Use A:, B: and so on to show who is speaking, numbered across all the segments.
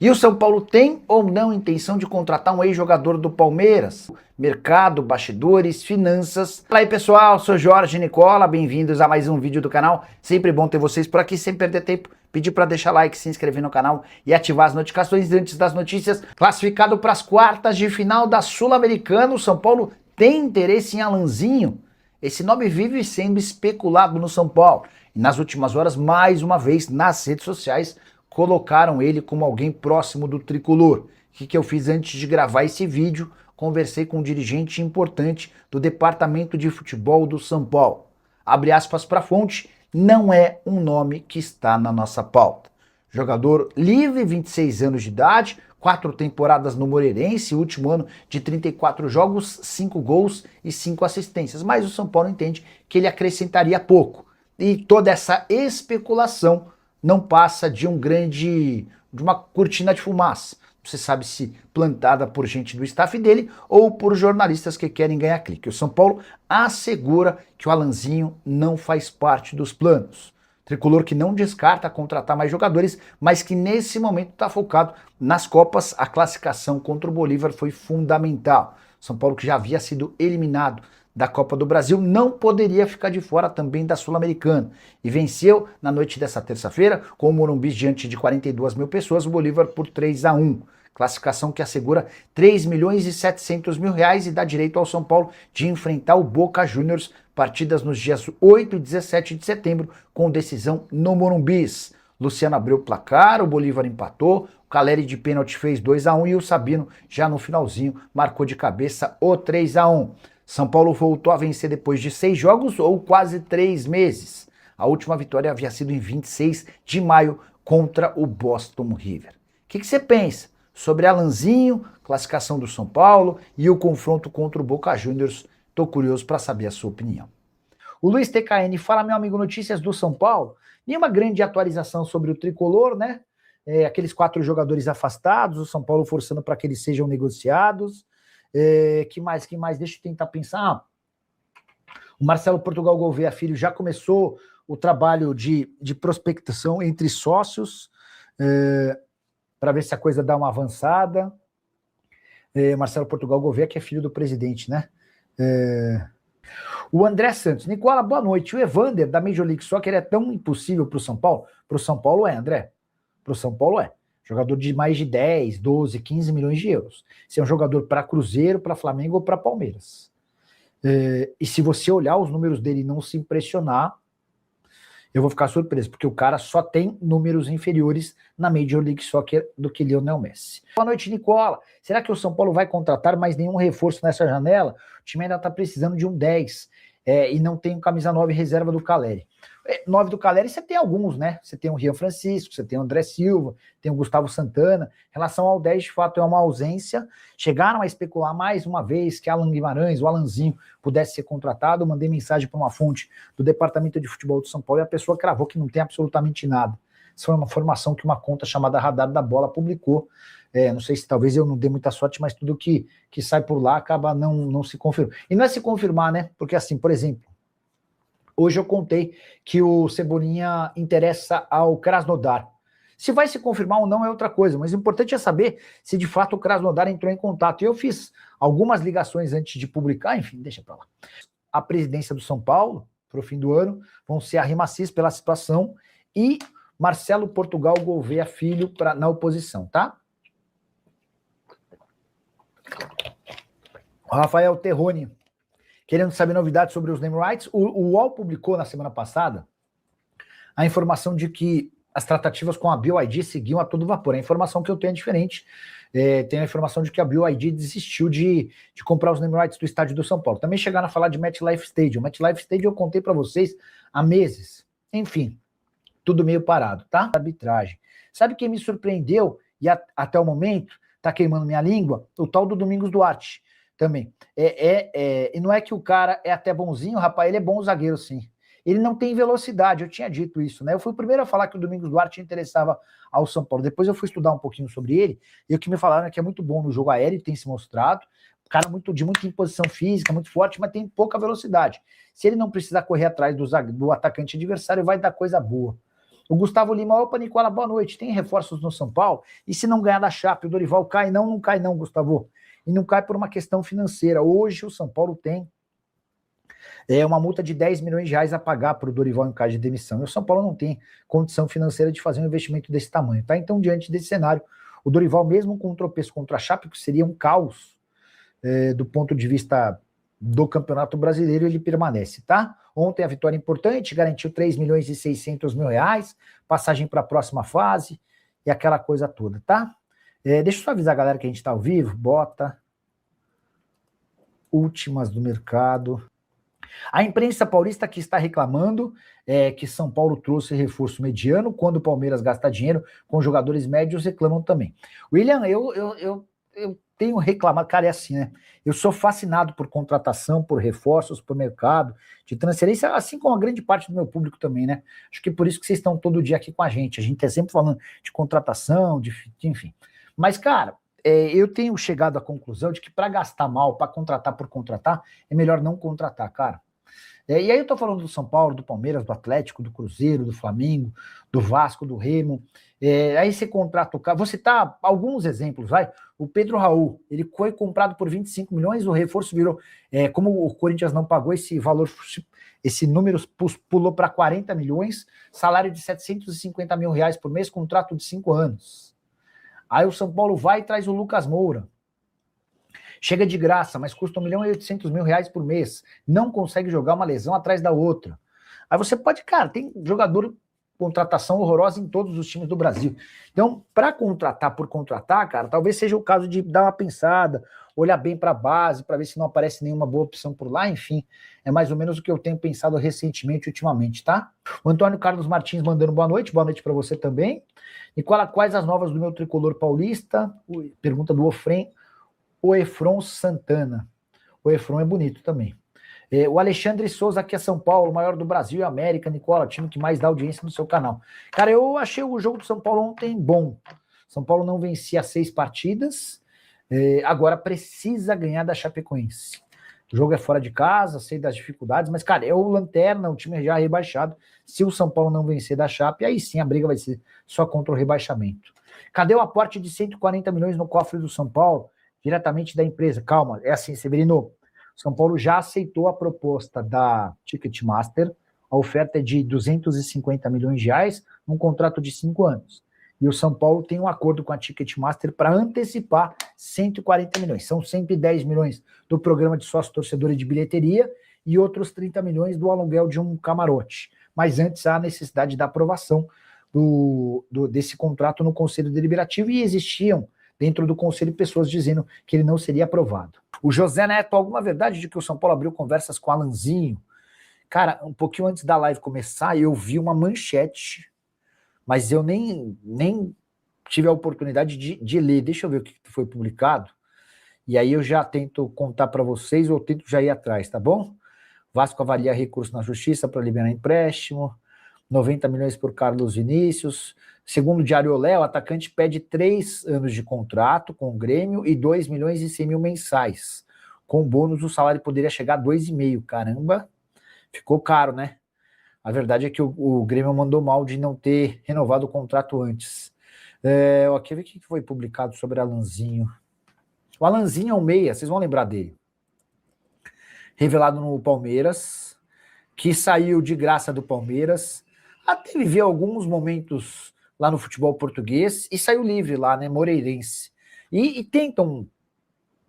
A: E o São Paulo tem ou não intenção de contratar um ex-jogador do Palmeiras? Mercado, bastidores, finanças. Fala aí pessoal, sou Jorge Nicola, bem-vindos a mais um vídeo do canal. Sempre bom ter vocês por aqui, sem perder tempo. Pedir para deixar like, se inscrever no canal e ativar as notificações antes das notícias. Classificado para as quartas de final da Sul-Americana, o São Paulo tem interesse em Alanzinho. Esse nome vive sendo especulado no São Paulo. E nas últimas horas, mais uma vez, nas redes sociais, colocaram ele como alguém próximo do tricolor. O que eu fiz antes de gravar esse vídeo? Conversei com um dirigente importante do departamento de futebol do São Paulo. Abre aspas para a fonte, não é um nome que está na nossa pauta. Jogador livre, 26 anos de idade, 4 temporadas no Moreirense, último ano de 34 jogos, 5 gols e 5 assistências. Mas o São Paulo entende que ele acrescentaria pouco. E toda essa especulação não passa de uma cortina de fumaça. Você sabe se plantada por gente do staff dele ou por jornalistas que querem ganhar clique. O São Paulo assegura que o Alanzinho não faz parte dos planos. Tricolor que não descarta contratar mais jogadores, mas que nesse momento está focado nas Copas. A classificação contra o Bolívar foi fundamental. São Paulo, que já havia sido eliminado da Copa do Brasil, não poderia ficar de fora também da Sul-Americana. E venceu na noite dessa terça-feira, com o Morumbi diante de 42 mil pessoas, o Bolívar por 3-1. Classificação que assegura 3 milhões e 700 mil reais e dá direito ao São Paulo de enfrentar o Boca Juniors, partidas nos dias 8 e 17 de setembro, com decisão no Morumbis. Luciano abriu o placar, o Bolívar empatou, o Caleri de pênalti fez 2-1 e o Sabino, já no finalzinho, marcou de cabeça o 3-1. São Paulo voltou a vencer depois de 6 jogos ou quase 3 meses. A última vitória havia sido em 26 de maio contra o Boston River. O que você pensa sobre Alanzinho, classificação do São Paulo e o confronto contra o Boca Juniors? Estou curioso para saber a sua opinião. O Luiz TKN fala, meu amigo, notícias do São Paulo. Nenhuma grande atualização sobre o tricolor, né? Aqueles 4 jogadores afastados, o São Paulo forçando para que eles sejam negociados. Que mais? Deixa eu tentar pensar. O Marcelo Portugal Gouveia Filho já começou o trabalho de prospectação entre sócios, para ver se a coisa dá uma avançada. Marcelo Portugal Gouveia, que é filho do presidente, né? O André Santos. Nicola, boa noite. O Evander, da Major League Soccer, é tão impossível para o São Paulo? Para o São Paulo é, André. Para o São Paulo é. Jogador de mais de 10, 12, 15 milhões de euros. Se é um jogador para Cruzeiro, para Flamengo ou para Palmeiras. E se você olhar os números dele e não se impressionar, eu vou ficar surpreso, porque o cara só tem números inferiores na Major League Soccer do que Lionel Messi. Boa noite, Nicola. Será que o São Paulo vai contratar mais nenhum reforço nessa janela? O time ainda está precisando de um 10 e não tem um camisa 9 reserva do Caleri. 9 do Caleri você tem alguns, né? Você tem o Rian Francisco, você tem o André Silva, tem o Gustavo Santana. Em relação ao 10, de fato, é uma ausência. Chegaram a especular mais uma vez que Alan Guimarães, o Alanzinho, pudesse ser contratado. Eu mandei mensagem para uma fonte do Departamento de Futebol do São Paulo e a pessoa cravou que não tem absolutamente nada. Isso foi uma informação que uma conta chamada Radar da Bola publicou. Não sei se talvez eu não dê muita sorte, mas tudo que sai por lá acaba não se confirmando. E não é se confirmar, né? Porque assim, por exemplo, hoje eu contei que o Cebolinha interessa ao Krasnodar. Se vai se confirmar ou não é outra coisa, mas o importante é saber se de fato o Krasnodar entrou em contato. E eu fiz algumas ligações antes de publicar, enfim, deixa pra lá. A presidência do São Paulo, para o fim do ano, vão ser a Rimacis pela situação e Marcelo Portugal Gouveia Filho na oposição, tá? O Rafael Terroni, querendo saber novidades sobre os name rights, o UOL publicou na semana passada a informação de que as tratativas com a BioID seguiam a todo vapor. A informação que eu tenho é diferente. Tem a informação de que a BioID desistiu de comprar os name rights do estádio do São Paulo. Também chegaram a falar de MetLife Stadium. MetLife Stadium eu contei para vocês há meses. Enfim, tudo meio parado, tá? Arbitragem. Sabe quem me surpreendeu e até o momento tá queimando minha língua? O tal do Domingos Duarte. Também. E não é que o cara é até bonzinho, rapaz, ele é bom zagueiro, sim. Ele não tem velocidade, eu tinha dito isso, né? Eu fui o primeiro a falar que o Domingos Duarte interessava ao São Paulo. Depois eu fui estudar um pouquinho sobre ele, e o que me falaram é que é muito bom no jogo aéreo, tem se mostrado. Cara de muita imposição física, muito forte, mas tem pouca velocidade. Se ele não precisar correr atrás do atacante adversário, vai dar coisa boa. O Gustavo Lima, opa, Nicola, boa noite. Tem reforços no São Paulo? E se não ganhar da Chape, o Dorival cai? Não, não cai não, Gustavo. E não cai por uma questão financeira. Hoje o São Paulo tem uma multa de 10 milhões de reais a pagar para o Dorival em caso de demissão. E o São Paulo não tem condição financeira de fazer um investimento desse tamanho, tá? Então, diante desse cenário, o Dorival, mesmo com um tropeço contra a Chape, que seria um caos do ponto de vista do Campeonato Brasileiro, ele permanece, tá? Ontem a vitória importante, garantiu 3 milhões e 600 mil reais, passagem para a próxima fase e aquela coisa toda, tá? Deixa eu só avisar a galera que a gente tá ao vivo, bota últimas do mercado. A imprensa paulista que está reclamando que São Paulo trouxe reforço mediano, quando o Palmeiras gasta dinheiro com jogadores médios, reclamam também. William, eu tenho reclamado, cara, é assim, né? Eu sou fascinado por contratação, por reforços, por mercado, de transferência, assim como a grande parte do meu público também, né? Acho que por isso que vocês estão todo dia aqui com a gente é sempre falando de contratação, enfim. Mas, cara, eu tenho chegado à conclusão de que para gastar mal, para contratar por contratar, é melhor não contratar, cara. E aí eu tô falando do São Paulo, do Palmeiras, do Atlético, do Cruzeiro, do Flamengo, do Vasco, do Remo. Aí você contrata o cara. Vou citar alguns exemplos, vai. O Pedro Raul, ele foi comprado por 25 milhões, o reforço virou. Como o Corinthians não pagou esse valor, esse número pulou para 40 milhões, salário de 750 mil reais por mês, contrato de 5 anos. Aí o São Paulo vai e traz o Lucas Moura. Chega de graça, mas custa 1 milhão e 800 mil reais por mês. Não consegue jogar, uma lesão atrás da outra. Aí você pode, cara, tem jogador, contratação horrorosa em todos os times do Brasil. Então, para contratar por contratar, cara, talvez seja o caso de dar uma pensada, olhar bem para a base, para ver se não aparece nenhuma boa opção por lá, enfim. É mais ou menos o que eu tenho pensado recentemente, ultimamente, tá? O Antônio Carlos Martins mandando boa noite para você também. Nicola, quais as novas do meu tricolor paulista? Pergunta do Ofrem. O Efron Santana. O Efron é bonito também. O Alexandre Souza, aqui é São Paulo, maior do Brasil e América. Nicola, time que mais dá audiência no seu canal. Cara, eu achei o jogo do São Paulo ontem bom. São Paulo não vencia 6 partidas, agora precisa ganhar da Chapecoense. O jogo é fora de casa, sei das dificuldades, mas, cara, é o lanterna, o time já rebaixado. Se o São Paulo não vencer da Chape, aí sim a briga vai ser só contra o rebaixamento. Cadê o aporte de 140 milhões no cofre do São Paulo? Diretamente da empresa. Calma, é assim, Severino. São Paulo já aceitou a proposta da Ticketmaster. A oferta é de 250 milhões de reais, num contrato de 5 anos. E o São Paulo tem um acordo com a Ticketmaster para antecipar 140 milhões. São 110 milhões do programa de sócio-torcedor e de bilheteria e outros 30 milhões do aluguel de um camarote. Mas antes há a necessidade da aprovação desse contrato no Conselho Deliberativo, e existiam dentro do Conselho pessoas dizendo que ele não seria aprovado. O José Neto, alguma verdade de que o São Paulo abriu conversas com o Alanzinho? Cara, um pouquinho antes da live começar, eu vi uma manchete, mas eu nem tive a oportunidade de ler. Deixa eu ver o que foi publicado, e aí eu já tento contar para vocês, ou tento já ir atrás, tá bom? Vasco avalia recurso na justiça para liberar empréstimo, 90 milhões por Carlos Vinícius. Segundo o Diário Olé, o atacante pede 3 anos de contrato com o Grêmio e 2 milhões e 100 mil mensais. Com bônus, o salário poderia chegar a 2,5. Caramba, ficou caro, né? A verdade é que o Grêmio mandou mal de não ter renovado o contrato antes. Aqui, ver o que foi publicado sobre Alanzinho. O Alanzinho é um meia, vocês vão lembrar dele. Revelado no Palmeiras, que saiu de graça do Palmeiras, até viveu alguns momentos lá no futebol português e saiu livre lá, né, moreirense. E tentam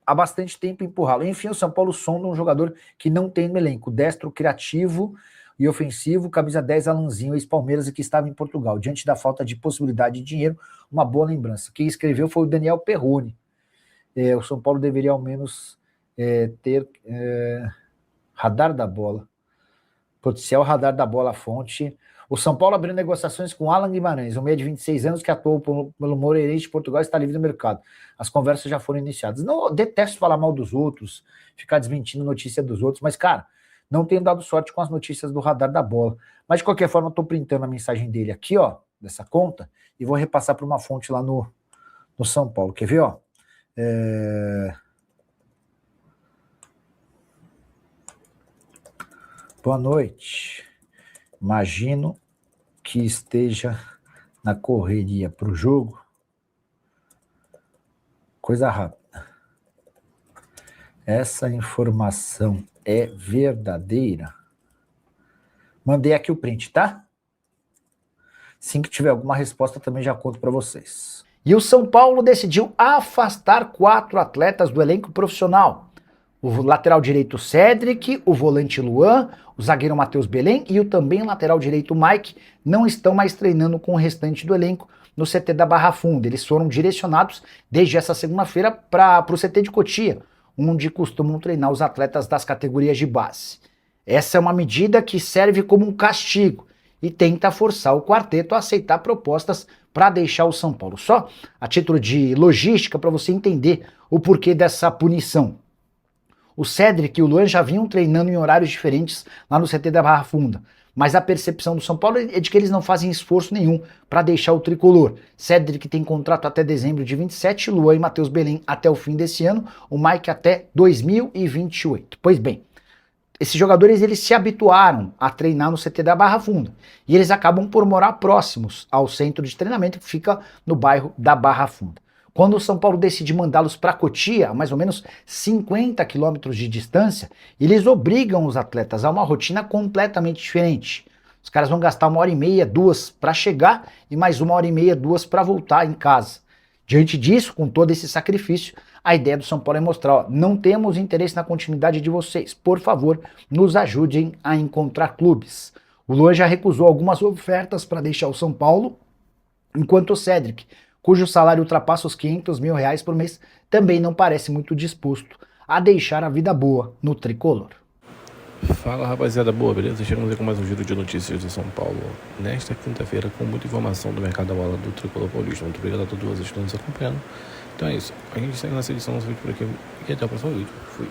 A: há bastante tempo empurrá-lo. Enfim, o São Paulo sonda um jogador que não tem no elenco, destro criativo e ofensivo, camisa 10 Alanzinho, ex-Palmeiras e que estava em Portugal. Diante da falta de possibilidade de dinheiro, uma boa lembrança. Quem escreveu foi o Daniel Perrone. O São Paulo deveria ao menos ter radar da bola. Pode ser o radar da bola, a fonte. O São Paulo abriu negociações com Alan Guimarães, um meia de 26 anos que atuou pelo Moreirense de Portugal e está livre no mercado. As conversas já foram iniciadas. Não, detesto falar mal dos outros, ficar desmentindo notícia dos outros, mas, cara, não tenho dado sorte com as notícias do radar da bola. Mas, de qualquer forma, eu estou printando a mensagem dele aqui, ó, dessa conta, e vou repassar para uma fonte lá no São Paulo. Quer ver, ó? Boa noite. Imagino que esteja na correria para o jogo, coisa rápida. Essa informação é verdadeira? Mandei aqui o print, tá? Assim que tiver alguma resposta, também já conto para vocês. E o São Paulo decidiu afastar 4 atletas do elenco profissional. O lateral direito Cédric, o volante Luan, o zagueiro Matheus Belém e o também lateral direito Mike não estão mais treinando com o restante do elenco no CT da Barra Funda. Eles foram direcionados desde essa segunda-feira para o CT de Cotia, onde costumam treinar os atletas das categorias de base. Essa é uma medida que serve como um castigo e tenta forçar o quarteto a aceitar propostas para deixar o São Paulo. Só a título de logística para você entender o porquê dessa punição. O Cédric e o Luan já vinham treinando em horários diferentes lá no CT da Barra Funda, mas a percepção do São Paulo é de que eles não fazem esforço nenhum para deixar o tricolor. Cédric tem contrato até dezembro de 27, Luan e Matheus Belém até o fim desse ano, o Mike até 2028. Pois bem, esses jogadores eles se habituaram a treinar no CT da Barra Funda e eles acabam por morar próximos ao centro de treinamento que fica no bairro da Barra Funda. Quando o São Paulo decide mandá-los para Cotia, a mais ou menos 50 quilômetros de distância, eles obrigam os atletas a uma rotina completamente diferente. Os caras vão gastar 1h30, 2 para chegar e mais 1h30, 2 para voltar em casa. Diante disso, com todo esse sacrifício, a ideia do São Paulo é mostrar, ó, não temos interesse na continuidade de vocês, por favor, nos ajudem a encontrar clubes. O Luan já recusou algumas ofertas para deixar o São Paulo, enquanto o Cédric, cujo salário ultrapassa os R$500 mil por mês, também não parece muito disposto a deixar a vida boa no tricolor.
B: Fala rapaziada, boa, beleza? Chegamos aí com mais um giro de notícias do São Paulo nesta quinta-feira com muita informação do mercado da bola do tricolor paulista. Muito obrigado a todos vocês que estão nos acompanhando. Então é isso, a gente segue nessa edição do vídeo por aqui e até o próximo vídeo. Fui.